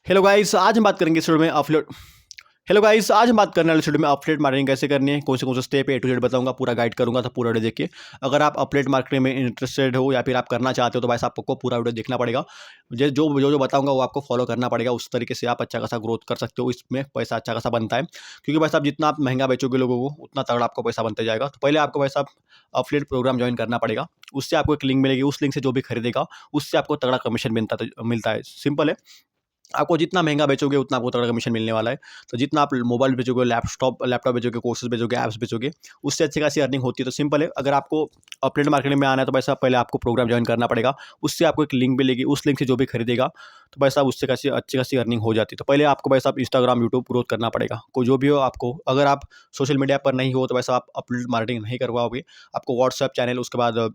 Hello guys आज हम बात करेंगे इस वीडियो में अपलोड हेलो गाइस आज हम बात करने वाले वीडियो में अपलेट मार्केटिंग कैसे करनी है, कौन से स्टेप ए टू जेड बताऊंगा, पूरा गाइड करूंगा। तो पूरा वीडियो देखिए। अगर आप अपलेट मार्केटिंग में इंटरेस्टेड हो या फिर आप करना चाहते हो तो भाई साहब आपको पूरा वीडियो देखना पड़ेगा। जो जो जो जो बताऊंगा वो आपको फॉलो करना पड़ेगा। उस तरीके से आप अच्छा खासा ग्रोथ कर सकते हो, इसमें पैसा अच्छा खासा बनता है। क्योंकि भाई साहब जितना आप महंगा बेचोगे लोगों को उतना तगड़ा आपको पैसा बनता जाएगा। तो पहले आपको भाई साहब अपलेट प्रोग्राम ज्वाइन करना पड़ेगा। उससे आपको एक लिंक मिलेगी, उस लिंक से जो भी खरीदेगा उससे आपको तगड़ा कमीशन मिलता है। सिंपल है। आपको जितना महंगा बेचोगे उतना आपको तगड़ा कमीशन मिलने वाला है। तो जितना आप मोबाइल बेचोगे, लैपटॉप बेचोगे, कोर्सेज बेचोगे, ऐप्स बेचोगे, उससे अच्छी खासी अर्निंग होती है। तो सिंपल है, अगर आपको अपलेट मार्केटिंग में आना है तो भाई साहब पहले आपको प्रोग्राम ज्वाइन करना पड़ेगा। उससे आपको एक लिंक मिलेगी, उस लिंक से जो भी खरीदेगा तो भाई साहब उससे अच्छी खासी अर्निंग हो जाती है। तो पहले आपको भाई साहब इंस्टाग्राम, यूट्यूब ग्रोथ करना पड़ेगा। कोई जो भी हो आपको, अगर आप सोशल मीडिया पर नहीं हो तो भाई साहब आप अपलेट मार्केटिंग नहीं कर पाओगे। आपको व्हाट्सएप चैनल, उसके बाद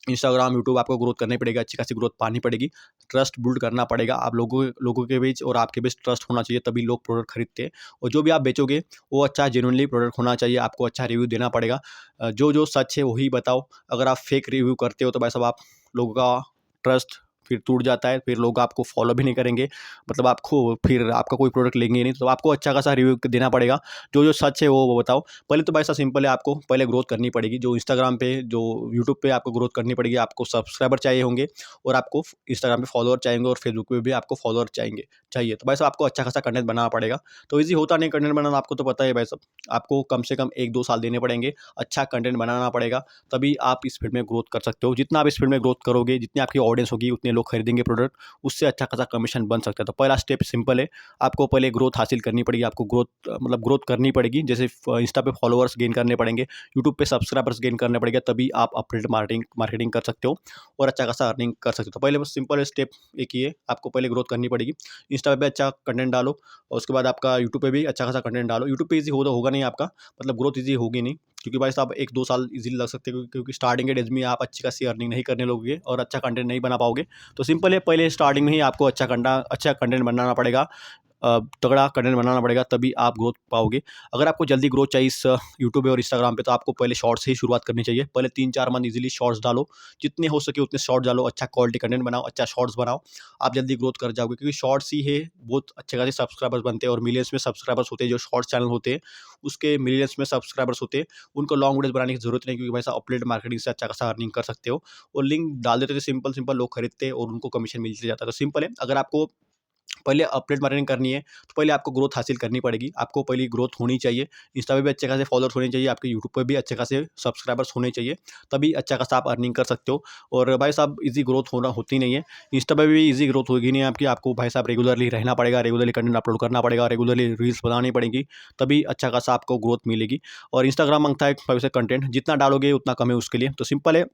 इंस्टाग्राम, यूट्यूब आपको ग्रोथ करनी पड़ेगी, अच्छी खासी ग्रोथ पानी पड़ेगी। ट्रस्ट बिल्ड करना पड़ेगा। आप लोगों लोगों के बीच और आपके बीच ट्रस्ट होना चाहिए, तभी लोग प्रोडक्ट खरीदते हैं। और जो भी आप बेचोगे वो अच्छा जेन्युइनली प्रोडक्ट होना चाहिए। आपको अच्छा रिव्यू देना पड़ेगा। जो जो सच है वही बताओ। अगर आप फेक रिव्यू करते हो तो भाई साहब आप लोगों का ट्रस्ट फिर टूट जाता है, फिर लोग आपको फॉलो भी नहीं करेंगे। मतलब आपको फिर आपका कोई प्रोडक्ट लेंगे ही नहीं। तो आपको अच्छा खासा रिव्यू देना पड़ेगा। जो जो सच है वो बताओ। पहले तो भाई साहब सिंपल है, आपको पहले ग्रोथ करनी पड़ेगी। जो इंस्टाग्राम पे, जो यूट्यूब पे आपको ग्रोथ करनी पड़ेगी। आपको सब्सक्राइबर चाहिए होंगे और आपको इंस्टाग्राम पे फॉलोअर चाहिए और फेसबुक पे भी आपको फॉलोअर चाहिए। तो भाई साहब आपको अच्छा खासा कंटेंट बनाना पड़ेगा। तो ईजी होता नहीं कंटेंट बनाना, आपको तो पता है भाई साहब। आपको कम से कम 1-2 साल देने पड़ेंगे। अच्छा कंटेंट बनाना पड़ेगा, तभी आप इस फील्ड में ग्रोथ कर सकते हो। जितना आप इस फील्ड में ग्रोथ करोगे, जितनी आपकी ऑडियंस होगी, उतने लोग खरीदेंगे प्रोडक्ट, उससे अच्छा खासा कमीशन बन सकता है। तो पहला स्टेप सिंपल है। आपको पहले ग्रोथ हासिल करनी पड़ेगी। आपको ग्रोथ करनी पड़ेगी। जैसे इंस्टा पे फॉलोअर्स गेन करने पड़ेंगे, यूट्यूब पे सब्सक्राइबर्स गेन करने पड़ेंगे, तभी आप अपडेट मार्केटिंग कर सकते हो और अच्छा खासा अर्निंग कर सकते हो। तो पहले बस सिंपल स्टेप एक ही है, आपको पहले ग्रोथ करनी पड़ेगी। इंस्टा पे अच्छा कंटेंट डालो और उसके बाद आपका यूट्यूब पे भी अच्छा खासा कंटेंट डालो। यूट्यूब पे ईजी होगा नहीं आपका, मतलब ग्रोथ ईजी होगी नहीं। क्योंकि भाई साहब 1-2 साल इजीली लग सकते हैं, क्योंकि स्टार्टिंग के डेज में आप अच्छी खासी अर्निंग नहीं करने लोगे और अच्छा कंटेंट नहीं बना पाओगे। तो सिंपल है, पहले स्टार्टिंग में ही आपको अच्छा कंटेंट बनाना पड़ेगा। तगड़ा कंटेंट बनाना पड़ेगा, तभी आप ग्रोथ पाओगे। अगर आपको जल्दी ग्रोथ चाहिए इस यूट्यूब और इंस्टाग्राम पे, तो आपको पहले शॉर्ट्स से ही शुरुआत करनी चाहिए। पहले 3-4 मंथ इजीली शॉर्ट्स डालो, जितने हो सके उतने शॉर्ट्स डालो। अच्छा क्वालिटी कंटेंट बनाओ, अच्छा शॉर्ट्स बनाओ, आप जल्दी ग्रोथ कर जाओगे। क्योंकि शॉर्ट्स ही है बहुत अच्छे खासे सब्सक्राइबर्स बनते हैं और मिलियंस में सब्सक्राइबर्स होते हैं। जो शॉर्ट्स चैनल होते हैं उसके मिलियंस में सब्सक्राइबर्स होते हैं। उनको लॉन्ग वीडियोस बनाने की जरूरत नहीं, क्योंकि भाई साहब अपलेट मार्केटिंग से अच्छा खासा अर्निंग कर सकते हो। और लिंक डाल देते थे, सिंपल सिंपल लोग खरीदते हैं और उनको कमीशन मिलते जाता है। तो सिंपल है, अगर आपको पहले अपडेट मार्केटिंग करनी है तो पहले आपको ग्रोथ हासिल करनी पड़ेगी। आपको पहले ग्रोथ होनी चाहिए। इंस्टा पे भी अच्छे खासे फॉलोअर्स होने चाहिए, आपके यूट्यूब पे भी अच्छे खासे सब्सक्राइबर्स होने चाहिए, तभी अच्छा खासा आप अर्निंग कर सकते हो। और भाई साहब इजी ग्रोथ होती नहीं है। इंस्टा पे भी इजी ग्रोथ होगी नहीं आपकी। आपको भाई साहब रेगुलरली रहना पड़ेगा, रेगुलरली कंटेंट अपलोड करना पड़ेगा, रेगुलरली रील्स बनानी पड़ेगी, तभी अच्छा खासा आपको ग्रोथ मिलेगी। और इंस्टाग्राम मांगता है वैसे कंटेंट, जितना डालोगे उतना कम है उसके लिए। तो सिंपल है,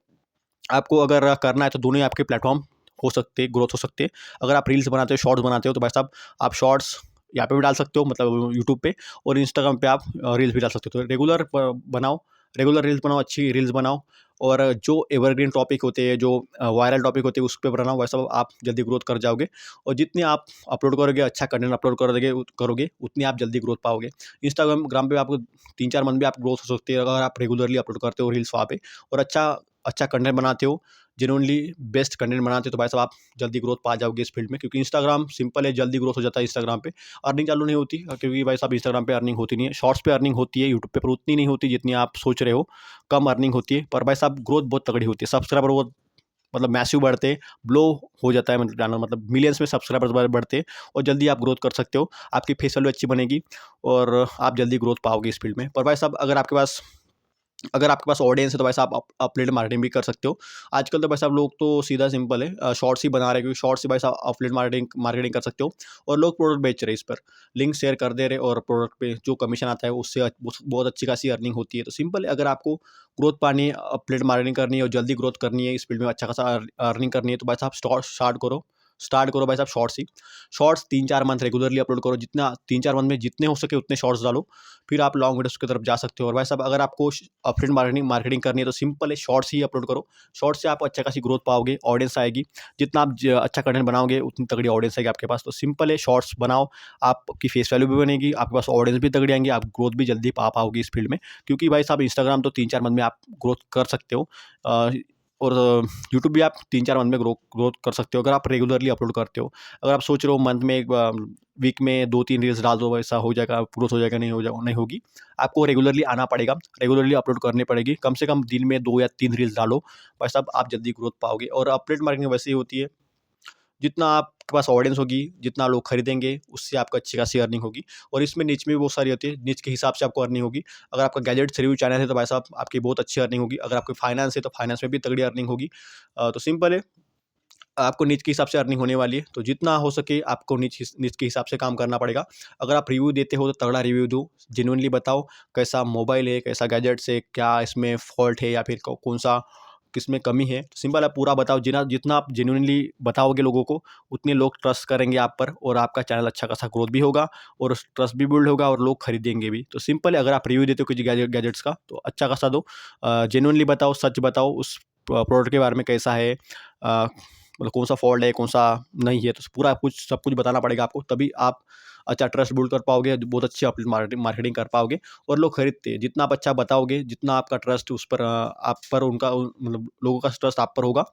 आपको अगर करना है तो दोनों ही आपके प्लेटफॉर्म हो सकते हैं, ग्रोथ हो सकते हैं। अगर आप रील्स बनाते हो, शॉर्ट्स बनाते हो, तो भाई साहब आप शॉर्ट्स यहाँ पे भी डाल सकते हो, मतलब यूट्यूब पे, और इंस्टाग्राम पे आप रील्स भी डाल सकते हो। तो बनाओ, रेगुलर रील्स बनाओ, अच्छी रील्स बनाओ। और जो एवरग्रीन टॉपिक होते हैं, जो वायरल टॉपिक होते हैं, उस पर बनाओ। वैसा आप जल्दी ग्रोथ कर जाओगे। और जितने आप अपलोड करोगे, अच्छा कंटेंट अपलोड करोगे, उतनी आप जल्दी ग्रोथ पाओगे। इंस्टाग्राम पे आपको 3-4 मंथ भी आप ग्रोथ हो सकती है, अगर आप रेगुलरली अपलोड करते हो रील्स वहाँ पे और अच्छा अच्छा कंटेंट बनाते हो, जेन्युइनली बेस्ट कंटेंट बनाते हो, तो भाई साहब आप जल्दी ग्रोथ पा जाओगे इस फील्ड में। क्योंकि इंस्टाग्राम सिंपल है, जल्दी ग्रोथ हो जाता है इंस्टाग्राम पे। अर्निंग चालू नहीं होती, क्योंकि भाई साहब इंस्टाग्राम पे अर्निंग होती नहीं है। शॉर्ट्स पे अर्निंग होती है, यूट्यूब पे पर उतनी नहीं होती जितनी आप सोच रहे हो। कम अर्निंग होती है, पर भाई साहब ग्रोथ बहुत तगड़ी होती है। सब्सक्राइबर वो मतलब मैसिव बढ़ते, ब्लो हो जाता है, मतलब चैनल, मतलब मिलियंस में सब्सक्राइबर्स बढ़ते हैं और जल्दी आप ग्रोथ कर सकते हो। आपकी फेस वैल्यू अच्छी बनेगी और आप जल्दी ग्रोथ पाओगे इस फील्ड में। पर भाई साहब अगर आपके पास ऑडियंस है तो वैसे आप अपलेट मार्केटिंग भी कर सकते हो। आजकल तो वैसे आप लोग तो सीधा सिंपल है, शॉर्ट्स ही बना रहे हैं, क्योंकि शॉर्ट्स से वैसे आप अपलेट मार्केटिंग कर सकते हो। और लोग प्रोडक्ट बेच रहे हैं इस पर, लिंक शेयर कर दे रहे, और प्रोडक्ट पे जो कमीशन आता है उससे बहुत अच्छी खासी अर्निंग होती है। तो सिंपल है, अगर आपको ग्रोथ पानी है, अपलेट मार्केटिंग करनी है और जल्दी ग्रोथ करनी है, इस फील्ड में अच्छा खासा अर्निंग करनी है, तो वैसे आप स्टार्ट करो भाई साहब शॉर्ट्स ही। शॉर्ट्स 3-4 मंथ रेगुलरली अपलोड करो, जितना 3-4 मंथ में जितने हो सके उतने शॉर्ट्स डालो, फिर आप लॉन्ग वीडियोस की तरफ जा सकते हो। और भाई साहब अगर आपको अपडेट मार्केटिंग करनी है तो सिंपल है, शॉर्ट्स ही अपलोड करो। शॉर्ट्स से आप अच्छा खासी ग्रोथ पाओगे, ऑडियंस आएगी। जितना आप अच्छा कंटेंट बनाओगे उतनी तगड़ी ऑडियंस आएगी आपके पास। तो सिंपल है, शॉर्ट्स बनाओ, आपकी फेस वैल्यू भी बनेगी, आपके पास ऑडियंस भी तगड़ी आएंगी, आप ग्रोथ भी जल्दी पा पाओगे इस फील्ड में। क्योंकि भाई साहब इंस्टाग्राम तो 3-4 मंथ में आप ग्रोथ कर सकते हो। और यूट्यूब भी आप 3-4 मंथ में ग्रोथ कर सकते हो अगर आप रेगुलरली अपलोड करते हो। अगर आप सोच रहे हो मंथ में वीक में 2-3 रील्स डाल दो, वैसा हो जाएगा, ग्रोथ हो जाएगा, नहीं होगी। आपको रेगुलरली आना पड़ेगा, रेगुलरली अपलोड करनी पड़ेगी। कम से कम दिन में 2 या 3 रील्स डालो, भाई साहब आप जल्दी ग्रोथ पाओगे। और अपडेट मार्केटिंग वैसे ही होती है, जितना आपके पास ऑडियंस होगी, जितना लोग खरीदेंगे, उससे आपको अच्छी खासी अर्निंग होगी। और इसमें निच में भी बहुत सारी होती है, निच के हिसाब से आपको अर्निंग होगी। अगर आपका गैजेट्स रिव्यू चैनल है तो भाई साहब आपकी बहुत अच्छी अर्निंग होगी। अगर आपकी फाइनेंस है तो फाइनेंस में भी तगड़ी अर्निंग होगी। तो सिंपल है, आपको नीच के हिसाब से अर्निंग होने वाली है, तो जितना हो सके आपको नीच के हिसाब से काम करना पड़ेगा। अगर आप रिव्यू देते हो तो तगड़ा रिव्यू दो, जेन्युइनली बताओ कैसा मोबाइल है, कैसा गैजेट्स है, क्या इसमें फॉल्ट है या फिर कौन सा किसमें कमी है। सिंपल है, पूरा बताओ। जिना जितना आप जेन्युइनली बताओगे लोगों को, उतने लोग ट्रस्ट करेंगे आप पर, और आपका चैनल अच्छा खासा ग्रोथ भी होगा और ट्रस्ट भी बिल्ड होगा और लोग खरीदेंगे भी। तो सिंपल है, अगर आप रिव्यू देते हो किसी गैजेट्स का तो अच्छा खासा दो, जेन्युइनली बताओ, सच बताओ, उस प्रोडक्ट के बारे में कैसा है, मतलब कौन सा फॉल्ट है, कौन सा नहीं है। तो पूरा कुछ सब कुछ बताना पड़ेगा आपको, तभी आप अच्छा ट्रस्ट बिल्ड कर पाओगे, बहुत अच्छी अपनी मार्केटिंग कर पाओगे और लोग खरीदते हैं। जितना आप अच्छा बताओगे, जितना आपका ट्रस्ट उस पर आप पर उनका मतलब लोगों का ट्रस्ट आप पर होगा,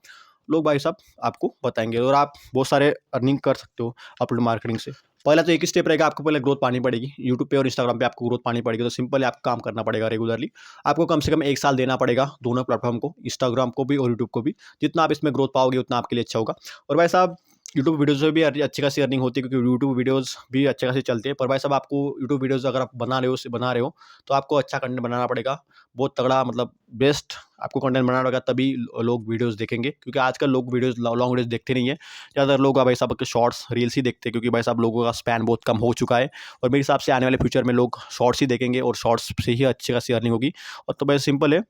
लोग भाई साहब आपको बताएंगे और आप बहुत सारे अर्निंग कर सकते हो अपलोड मार्केटिंग से। पहला तो एक ही स्टेप रहेगा, आपको पहले ग्रोथ पानी पड़ेगी यूट्यूब पे और इंस्टाग्राम पे, आपको ग्रोथ पानी पड़ेगी। तो सिंपल है, आपको काम करना पड़ेगा रेगुलरली। आपको कम से कम 1 साल देना पड़ेगा दोनों प्लेटफॉर्म को, इंस्टाग्राम को भी और यूट्यूब को भी। जितना आप इसमें ग्रोथ पाओगे उतना आपके लिए अच्छा होगा। और भाई साहब यूट्यूब वीडियोज़ में भी अच्छी खासी अर्निंग होती है, क्योंकि यूट्यूब वीडियोज़ भी अच्छे खासे चलते हैं। पर भाई साहब आपको यूट्यूब वीडियोज़ अगर आप बना रहे हो तो आपको अच्छा कंटेंट बनाना पड़ेगा, बहुत तगड़ा, मतलब बेस्ट आपको कंटेंट बनाना पड़ेगा, तभी लोग वीडियोज़ देखेंगे। क्योंकि आजकल लोग वीडियोज़ लॉन्ग वीडियोज़ देखते नहीं है, ज़्यादातर लोग भाई साहब शॉर्ट्स रील्स ही देखते हैं, क्योंकि भाई साहब लोगों का स्पैन बहुत कम हो चुका है। और मेरे हिसाब से आने वाले फ्यूचर में लोग शॉर्ट्स ही देखेंगे और शॉर्ट्स से ही अच्छी खासी अर्निंग होगी। और तो भाई सिंपल है,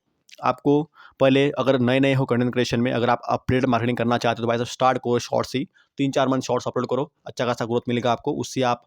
आपको पहले अगर नए हो कंटेंट क्रिएशन में, अगर आप अपडेट मार्केटिंग करना चाहते हो तो भाई साहब स्टार्ट करो शॉर्ट्स ही, 3-4 मंथ शॉर्ट्स अपलोड करो, अच्छा खासा ग्रोथ मिलेगा आपको। उससे आप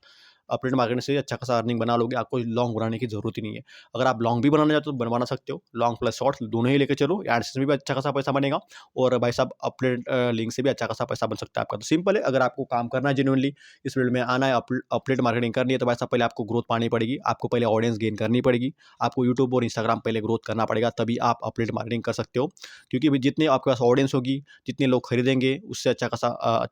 अपडेट मार्केटिंग से अच्छा खासा अर्निंग बना लोगे, आपको लॉन्ग बनाने की जरूरत ही नहीं है। अगर आप लॉन्ग भी बनाना चाहते हो तो बना सकते हो, लॉन्ग प्लस शॉर्ट्स दोनों ही लेकर चलो, एडसेंस में भी अच्छा खासा पैसा बनेगा और भाई साहब अपडेट लिंक से भी अच्छा खासा पैसा बन सकता है आपका। तो सिंपल है, अगर आपको काम करना है जेन्युइनली, इस फील्ड में आना है, अपडेट मार्केटिंग करनी है, तो भाई साहब पहले आपको ग्रोथ पानी पड़ेगी, आपको पहले ऑडियंस गेन करनी पड़ेगी, आपको यूट्यूब और इंस्टाग्राम पहले ग्रोथ करना पड़ेगा, तभी आप अपडेट मार्केटिंग कर सकते हो। क्योंकि भाई जितने आपके पास ऑडियंस होगी, जितने लोग खरीदेंगे, उससे अच्छा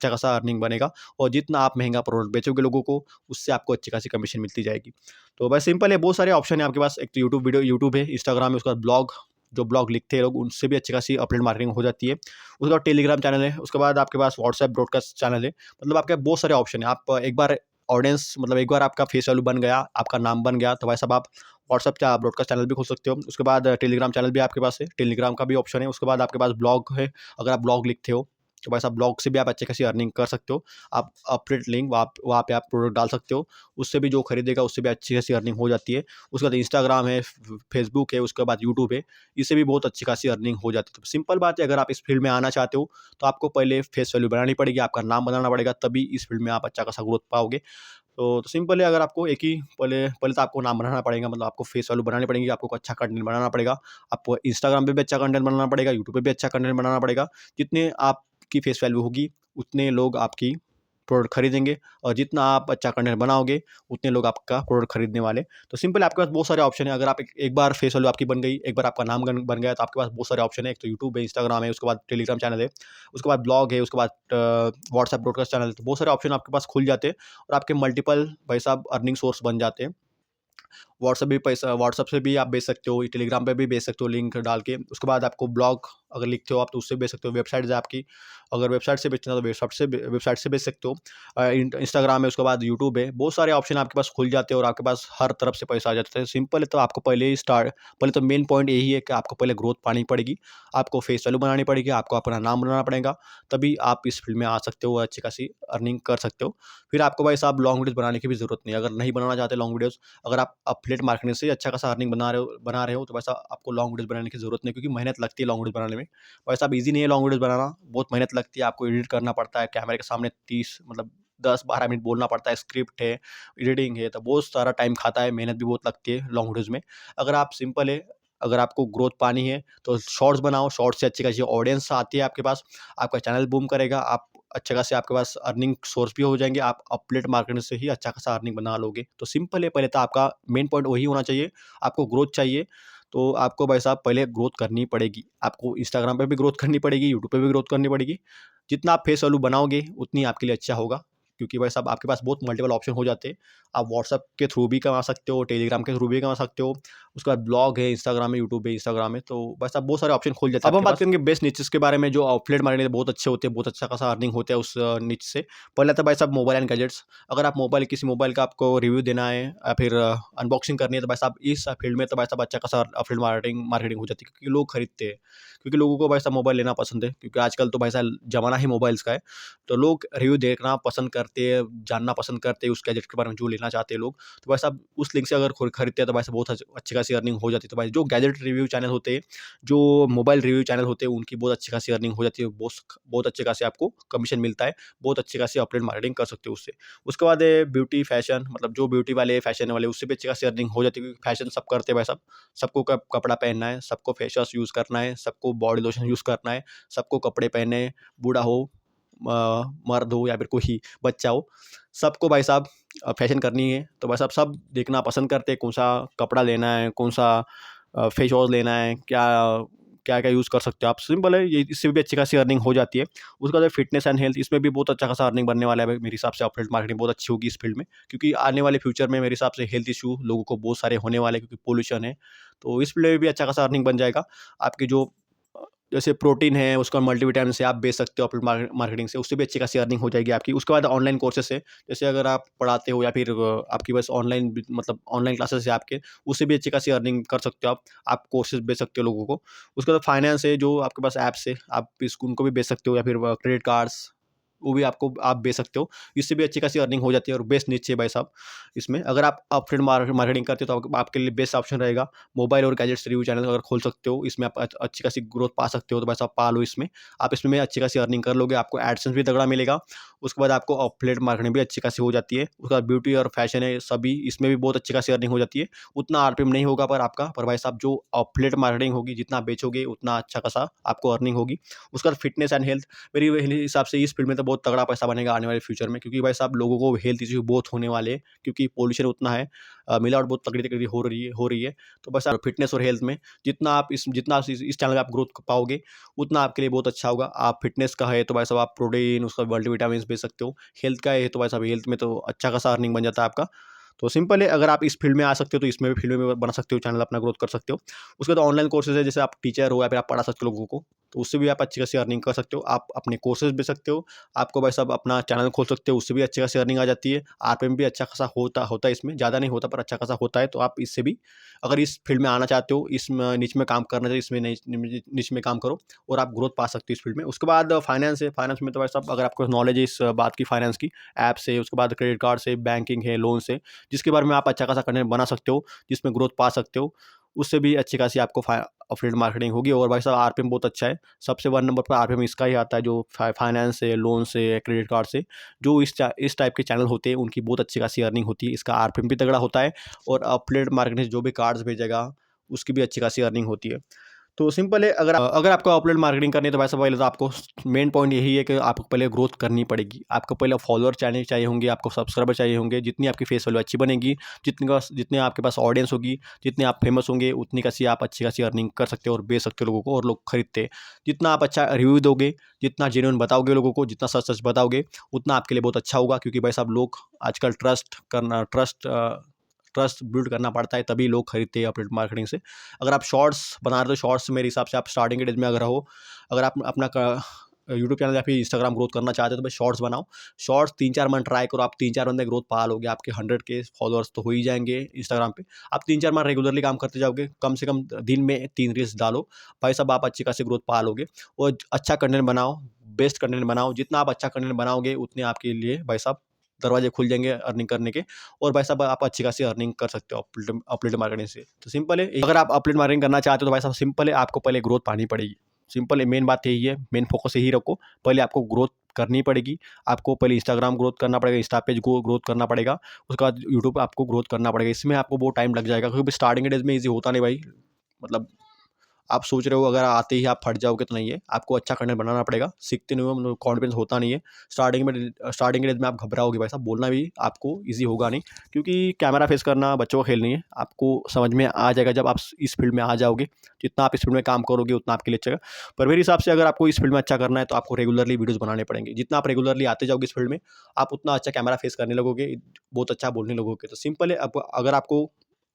खासा अर्निंग बनेगा। और जितना आप महंगा प्रोडक्ट बेचोगे लोगों को, उससे आपको अच्छी खासी कमीशन मिलती जाएगी। तो बस सिंपल है, बहुत सारे ऑप्शन है आपके पास। एक तो यूट्यूब है, इंस्टाग्राम है, उसके बाद ब्लॉग, जो ब्लॉग लिखते हैं लोग, उनसे भी अच्छी खासी अपडेट मार्केटिंग हो जाती है। उसके बाद टेलीग्राम चैनल है, उसके बाद आपके पास व्हाट्सएप ब्रॉडकास्ट चैनल है। मतलब आपके बहुत सारे ऑप्शन है। आप एक बार ऑडियंस, मतलब एक बार आपका फेस वैल्यू बन गया, आपका नाम बन गया, तो भाई साहब आप व्हाट्सएप का ब्रॉडकास्ट चैनल भी खोल सकते हो। उसके बाद टेलीग्राम चैनल भी आपके पास है, टेलीग्राम का भी ऑप्शन है। उसके बाद आपके पास ब्लॉग है, अगर आप ब्लॉग लिखते हो तो भाई साहब ब्लॉग से भी आप अच्छी खासी अर्निंग कर सकते हो। आप अपडेट लिंक वहाँ पे आप प्रोडक्ट डाल सकते हो, उससे भी जो खरीदेगा उससे भी अच्छी खासी अर्निंग हो जाती है। उसके बाद इंस्टाग्राम है, फेसबुक है, उसके बाद यूट्यूब है, इससे भी बहुत अच्छी खासी अर्निंग हो जाती है। तो सिंपल बात है, अगर आप इस फील्ड में आना चाहते हो तो आपको पहले फेस वैल्यू बनानी पड़ेगी, आपका नाम बनाना पड़ेगा, तभी इस फील्ड में आप अच्छा खासा ग्रोथ पाओगे। तो सिंपल है, अगर आपको एक ही पहले पहले तो आपको नाम बनाना पड़ेगा, मतलब आपको फेस वैल्यू बनानी पड़ेगी, आपको अच्छा कंटेंट बनाना पड़ेगा। आपको इंस्टाग्राम पे भी अच्छा कंटेंट बनाना पड़ेगा, यूट्यूब पे भी अच्छा कंटेंट बनाना पड़ेगा। जितने आपकी फेस वैल्यू होगी, उतने लोग आपकी प्रोडक्ट खरीदेंगे, और जितना आप अच्छा कंटेंट बनाओगे, उतने लोग आपका प्रोडक्ट खरीदने वाले। तो सिंपल आपके पास बहुत सारे ऑप्शन है। अगर आप एक बार फेस वैल्यू आपकी बन गई, एक बार आपका नाम बन गया, तो आपके पास बहुत सारे ऑप्शन है। एक तो यूट्यूब है, इंस्टाग्राम है, उसके बाद टेलीग्राम चैनल है, उसके बाद ब्लॉग है, उसके बाद व्हाट्सएप ब्रॉडकास्ट चैनल है। तो बहुत सारे ऑप्शन आपके पास खुल जाते हैं और आपके मल्टीपल भाई साहब अर्निंग सोर्स बन जाते हैं। व्हाट्सएप से भी आप बेच सकते हो, टेलीग्राम पे भी बेच सकते हो लिंक डाल के। उसके बाद आपको ब्लॉग अगर लिखते हो आप, तो उससे बेच सकते हो। वेबसाइट है आपकी, अगर वेबसाइट से बेचना है तो वेबसाइट से बेच सकते हो। इंस्टाग्राम है, उसके बाद यूट्यूब है, बहुत सारे ऑप्शन आपके पास खुल जाते हैं और आपके पास हर तरफ से पैसा आ जाता है। सिंपल है, तो आपको पहले तो मेन पॉइंट यही है कि आपको पहले ग्रोथ पानी पड़ेगी, आपको फेस वैल्यू बनानी पड़ेगी, आपको अपना नाम बनाना पड़ेगा, तभी आप इस फील्ड में आ सकते हो, अच्छी खासी अर्निंग कर सकते हो। फिर आपको भाई साहब लॉन्ग वीडियोज़ बनाने की भी ज़रूरत नहीं है। अगर नहीं बनाना चाहते लॉन्ग वीडियोज़, अगर आप एफिलिएट मार्केटिंग से अच्छा खासा अर्निंग बना रहे हो तो वैसा आपको लॉन्ग वीडियोज़ बनाने की ज़रूरत नहीं, क्योंकि मेहनत लगती है लॉन्ग वीडियोज़ बनाने में। वैसा अब ईज़ी नहीं है लॉन्ग वीडियोज़ बनाना, बहुत मेहनत लगती है, आपको एडिट करना पड़ता है, कैमरे के सामने 30 मतलब 10-12 मिनट बोलना पड़ता है, स्क्रिप्ट है, एडिटिंग है, तो बहुत सारा टाइम खाता है, मेहनत भी बहुत लगती है लॉन्ग वीडियोज़ में। अगर आप सिंपल है, अगर आपको ग्रोथ पानी है तो शॉर्ट्स बनाओ, शॉर्ट्स से अच्छी खासी ऑडियंस आती है आपके पास, आपका चैनल बूम करेगा, आप अच्छे खासे आपके पास अर्निंग सोर्स भी हो जाएँगे, आप एफिलिएट मार्केटिंग से ही अच्छा खासा अर्निंग बना लोगे। तो सिंपल है, पहले तो आपका मेन पॉइंट वही होना चाहिए, आपको ग्रोथ चाहिए, तो आपको भाई साहब पहले ग्रोथ करनी पड़ेगी। आपको इंस्टाग्राम पे भी ग्रोथ करनी पड़ेगी, यूट्यूब पे भी ग्रोथ करनी पड़ेगी। जितना आप फेस वैल्यू बनाओगे उतनी आपके लिए अच्छा होगा, क्योंकि भाई साहब आपके पास बहुत मल्टीपल ऑप्शन हो जाते हैं। आप व्हाट्सएप के थ्रू भी कमा सकते हो, टेलीग्राम के थ्रू भी कमा सकते हो। उसके बाद ब्लॉग है, इंस्टाग्राम है, यूट्यूब है, इंस्टाग्राम है, तो बस आप बहुत सारे ऑप्शन खुल जाते हैं। अब हम बात करेंगे बेस्ट निचेस के बारे में, जो एफिलिएट मार्केटिंग बहुत अच्छे होते हैं, बहुत अच्छा खासा अर्निंग होता है उस निच से। पहले तो भाई साहब मोबाइल एंड गैजेट्स। अगर आप किसी मोबाइल का आपको रिव्यू देना है या फिर अनबॉक्सिंग करनी है, तो भाई साहब इस फील्ड में तो भाई साहब अच्छा खासा एफिलिएट मार्केटिंग हो जाती है, क्योंकि लोग खरीदते हैं। क्योंकि लोगों को भाई साहब मोबाइल लेना पसंद है, क्योंकि आजकल तो भाई साहब ज़माना ही मोबाइल्स का है। तो लोग रिव्यू देखना पसंद करते हैं, जानना पसंद करते हैं उस गैजेट के बारे में जो लेना चाहते हैं लोग। तो भाई साहब उस लिंक से अगर खरीदते हैं तो भाई साहब बहुत अच्छी खासी अर्निंग हो जाती है। तो भाई जो गैजेट रिव्यू चैनल होते हैं, जो मोबाइल रिव्यू चैनल होते हैं, उनकी बहुत अच्छी खासी अर्निंग हो जाती है। बहुत अच्छे खासे आपको कमीशन मिलता है, बहुत अच्छी खासी एफिलिएट मार्केटिंग कर सकते हो उससे। उसके बाद है ब्यूटी फैशन, मतलब जो ब्यूटी वाले फैशन वाले, उससे भी अच्छी खासी अर्निंग हो जाती है, क्योंकि फैशन सब करते हैं भाई साहब। सबको कपड़ा पहनना है, सबको फेस वॉश यूज़ करना है, सबको बॉडी लोशन यूज़ करना है, सबको कपड़े पहने, बूढ़ा हो, मर्द हो या फिर कोई बच्चा हो, सबको भाई साहब फैशन करनी है। तो भाई साहब सब देखना पसंद करते हैं, कौन-सा कपड़ा लेना है, कौन-सा फेस वॉश लेना है, क्या-क्या यूज़ कर सकते हो आप। सिंपल है ये, इससे भी अच्छी खासी अर्निंग हो जाती है। उसके बाद फिटनेस एंड हेल्थ, इसमें भी बहुत अच्छा खासा अर्निंग बनने वाला है भाई, मेरे हिसाब से एफिलिएट मार्केटिंग बहुत अच्छी होगी इस फील्ड में। क्योंकि आने वाले फ्यूचर में मेरे हिसाब से हेल्थ इश्यू लोगों को बहुत सारे होने वाले हैं, क्योंकि पॉल्यूशन है। तो इस फील्ड में भी अच्छा खासा अर्निंग बन जाएगा। आपकी जो जैसे प्रोटीन है, उसका मल्टीविटामिन से आप बेच सकते हो अपनी मार्केटिंग से, उससे भी अच्छी खासी अर्निंग हो जाएगी आपकी। उसके बाद ऑनलाइन कोर्सेस है, जैसे अगर आप पढ़ाते हो या फिर आपकी बस ऑनलाइन मतलब ऑनलाइन क्लासेस है आपके, उससे भी अच्छी खासी अर्निंग कर सकते हो आप कोर्सेज बेच सकते हो लोगों को। उसके बाद फाइनेंस है, जो आपके पास ऐप्स है, आप उनको भी बेच सकते हो, या फिर क्रेडिट कार्ड्स, वो भी आप बेच सकते हो। इससे भी अच्छी खासी अर्निंग हो जाती है, और बेस्ट नीचे भाई साहब इसमें। अगर आप एफिलिएट मार्केटिंग करते हो तो आपके लिए बेस्ट ऑप्शन रहेगा। मोबाइल और गैजेट्स रिव्यू चैनल अगर खोल सकते हो, इसमें आप अच्छी खासी ग्रोथ पा सकते हो, तो बस आप पा लो इसमें। आप इसमें अच्छी खासी अर्निंग कर लोगे, आपको एडसेंस भी तगड़ा मिलेगा। उसके बाद आपको एफिलिएट मार्केटिंग भी अच्छी खासी हो जाती है। उसके बाद ब्यूटी और फैशन है, सभी इसमें भी बहुत अच्छी खासी अर्निंग हो जाती है। उतना आरपीएम नहीं होगा पर आपका, पर भाई साहब जो एफिलिएट मार्केटिंग होगी, जितना बेचोगे उतना अच्छा खासा आपको अर्निंग होगी। उसके बाद फिटनेस एंड हेल्थ, मेरे हिसाब से इस फील्ड में तो बहुत तगड़ा पैसा बनेगा आने वाले फ्यूचर में, क्योंकि भाई साहब लोगों को हेल्थ इश्यू बहुत होने वाले हैं, क्योंकि पॉल्यूशन उतना है, मिलावट बहुत तगड़ी-तगड़ी हो रही है। तो बस आप फिटनेस और हेल्थ में जितना आप इस चैनल में आप ग्रोथ पाओगे, उतना आपके लिए बहुत अच्छा होगा। आप फिटनेस का है तो भाई साहब आप प्रोटीन, उसका मल्टीविटामिन्स बेच सकते हो। हेल्थ का है तो भाई साहब हेल्थ में तो अच्छा खासा अर्निंग बन जाता है आपका। तो सिंपल है, अगर आप इस फील्ड में आ सकते हो तो इसमें भी फील्ड में बना सकते हो, चैनल अपना ग्रोथ कर सकते हो। उसके बाद ऑनलाइन कोर्सेज है, जैसे आप टीचर हो या फिर आप पढ़ा सकते हो लोगों को, तो उससे भी आप अच्छी खासी अर्निंग कर सकते हो। आप अपने कोर्सेज बेच सकते हो, आपको भाई साहब अपना चैनल खोल सकते हो, उससे भी अच्छी खासी अर्निंग आ जाती है। आरपीएम भी अच्छा खासा होता है इसमें, ज़्यादा नहीं होता पर अच्छा खासा होता है। तो आप इससे भी, अगर इस फील्ड में आना चाहते हो, इस निच में काम करना चाहिए, इसमें निच में काम करो और आप ग्रोथ पा सकते हो इस फील्ड में। उसके बाद फाइनेंस है, फाइनेंस में तो भाई साहब अगर आपको नॉलेज है इस बात की, फाइनेंस की, ऐप्स है, उसके बाद क्रेडिट कार्ड से, बैंकिंग है, लोन्स है, जिसके बारे में आप अच्छा खासा कंटेंट बना सकते हो, जिसमें ग्रोथ पा सकते हो, उससे भी अच्छी खासी आपको एफिलिएट मार्केटिंग होगी। और भाई साहब आरपीएम बहुत अच्छा है, सबसे 1 नंबर पर आरपीएम इसका ही आता है, जो फाइनेंस से, लोन से, क्रेडिट कार्ड से, जो इस टाइप के चैनल होते हैं उनकी बहुत अच्छी खासी अर्निंग होती है। इसका आरपीएम भी तगड़ा होता है, और एफिलिएट मार्केटिंग से जो भी कार्ड्स भेजेगा उसकी भी अच्छी खासी अर्निंग होती है। तो सिंपल है, अगर आपको अपलोड मार्केटिंग करनी है तो वैसे पहले तो आपको मेन पॉइंट यही है कि आपको पहले ग्रोथ करनी पड़ेगी। आपको पहले फॉलोअर चाहिए होंगे, आपको सब्सक्राइबर चाहिए होंगे। जितनी आपकी फेस वैल्यू अच्छी बनेगी, जितने आपके पास ऑडियंस होगी, जितने आप फेमस होंगे, उतनी खासी आप अच्छी खासी अर्निंग कर सकते हो और बेच सकते हो लोगों को, और लोग खरीदते हैं। जितना आप अच्छा रिव्यू दोगे, जितना जेन्युइन बताओगे लोगों को, जितना सच सच बताओगे, उतना आपके लिए बहुत अच्छा होगा। क्योंकि भाई साहब लोग आजकल ट्रस्ट बिल्ड करना पड़ता है, तभी लोग खरीदते हैं अपडेट मार्केटिंग से। अगर आप शॉर्ट्स बना रहे हो, शॉर्ट्स मेरे हिसाब से आप स्टार्टिंग के डेज में अगर आप अपना यूट्यूब चैनल या फिर इंस्टाग्राम ग्रोथ करना चाहते हो तो भाई शॉर्ट्स बनाओ। शॉर्ट्स 3-4 मंथ ट्राई करो, आप 3-4 मंथ में ग्रोथ पा लोगे, आपके 100 के फॉलोअर्स तो हो ही जाएंगे इंस्टाग्राम पे। आप 3-4 मंथ रेगुलरली काम करते जाओगे, कम से कम दिन में 3 रील्स डालो, भाई साहब आप अच्छी खासी ग्रोथ पा लोगे। और अच्छा कंटेंट बनाओ, बेस्ट कंटेंट बनाओ, जितना आप अच्छा कंटेंट बनाओगे उतने आपके लिए भाई साहब दरवाजे खुल जाएंगे अर्निंग करने के। और भाई साहब आप अच्छी खासी अर्निंग कर सकते हो अपलेट मार्केटिंग से। तो सिंपल है, अगर आप अपलेट मार्केटिंग करना चाहते हो तो भाई साहब सिंपल है, आपको पहले ग्रोथ पानी पड़ेगी। सिंपल है, मेन बात यही है, मेन फोकस यही रखो। पहले आपको ग्रोथ करनी पड़ेगी। आपको पहले इंस्टाग्राम ग्रोथ करना पड़ेगा, इंस्टा पेज को ग्रोथ करना पड़ेगा, उसके बाद यूट्यूब आपको ग्रोथ करना पड़ेगा। इसमें आपको बहुत टाइम लग जाएगा, क्योंकि स्टार्टिंग के डेज में ईजी होता नहीं भाई। मतलब आप सोच रहे हो अगर आते ही आप फट जाओगे तो नहीं है, आपको अच्छा कंटेंट बनाना पड़ेगा। सीखते नहीं हो मतलब कॉन्फिडेंस होता नहीं है। स्टार्टिंग के डेज़ में आप घबराओगे भाई साहब, बोलना भी आपको ईज़ी होगा नहीं, क्योंकि कैमरा फेस करना बच्चों का खेल नहीं है। आपको समझ में आ जाएगा जब आप इस फील्ड में आ जाओगे। जितना आप इस फील्ड में काम करोगे उतना आपके लिए अच्छा है। पर मेरे हिसाब से अगर आपको इस फील्ड में अच्छा करना है तो आपको रेगुलरली वीडियोज़ बनाने पड़ेंगे। जितना आप रेगुलरली आते जाओगे इस फील्ड में, आप उतना अच्छा कैमरा फेस करने लगोगे, बहुत अच्छा बोलने लगोगे। तो सिंपल है, अब अगर आपको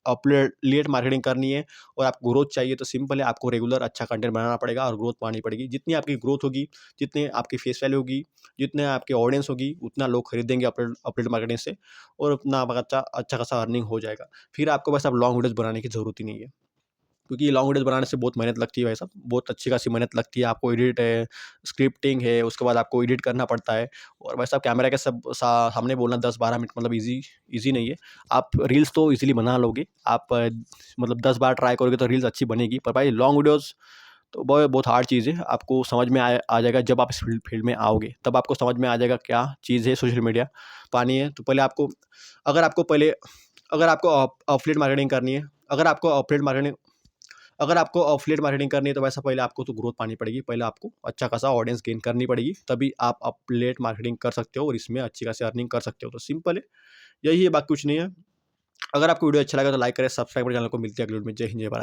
एफिलिएट मार्केटिंग करनी है और आपको ग्रोथ चाहिए तो सिंपल है, आपको रेगुलर अच्छा कंटेंट बनाना पड़ेगा और ग्रोथ पानी पड़ेगी। जितनी आपकी ग्रोथ होगी, जितने आपकी फेस वैल्यू होगी, जितने आपकी ऑडियंस होगी, उतना लोग खरीदेंगे एफिलिएट मार्केटिंग से और उतना आपका अच्छा अच्छा खासा अर्निंग हो जाएगा। फिर आपको बस अब लॉन्ग वीडियोज़ बनाने की ज़रूरत ही नहीं है। क्योंकि लॉन्ग वीडियोज़ बनाने से बहुत मेहनत लगती है भाई साहब, बहुत अच्छी खासी मेहनत लगती है। आपको एडिट है, स्क्रिप्टिंग है, उसके बाद आपको एडिट करना पड़ता है और भाई साहब कैमरा के सामने बोलना 10-12 मिनट मतलब ईज़ी नहीं है। आप रील्स तो ईज़िली बना लोगे, आप मतलब 10 बार ट्राई करोगे तो रील्स अच्छी बनेगी, पर भाई लॉन्ग वीडियोज़ तो बहुत हार्ड चीज़ है। आपको समझ में आ जाएगा जब आप इस फील्ड में आओगे, तब आपको समझ में आ जाएगा क्या चीज़ है सोशल मीडिया पानी है। तो पहले आपको अगर आपको पहले अगर आपको एफिलिएट मार्केटिंग करनी है, अगर आपको एफिलिएट मार्केटिंग करनी है तो वैसा पहले आपको तो ग्रोथ पानी पड़ेगी। पहले आपको अच्छा खासा ऑडियंस गेन करनी पड़ेगी, तभी आप एफिलिएट मार्केटिंग कर सकते हो और इसमें अच्छी खासी अर्निंग कर सकते हो। तो सिंपल है, यही है, बाकी कुछ नहीं है। अगर आपको वीडियो अच्छा लगा तो लाइक करें, सब्सक्राइब करें चैनल को। मिलते हैं अगले वीडियो में। जय हिंद, जय भारत।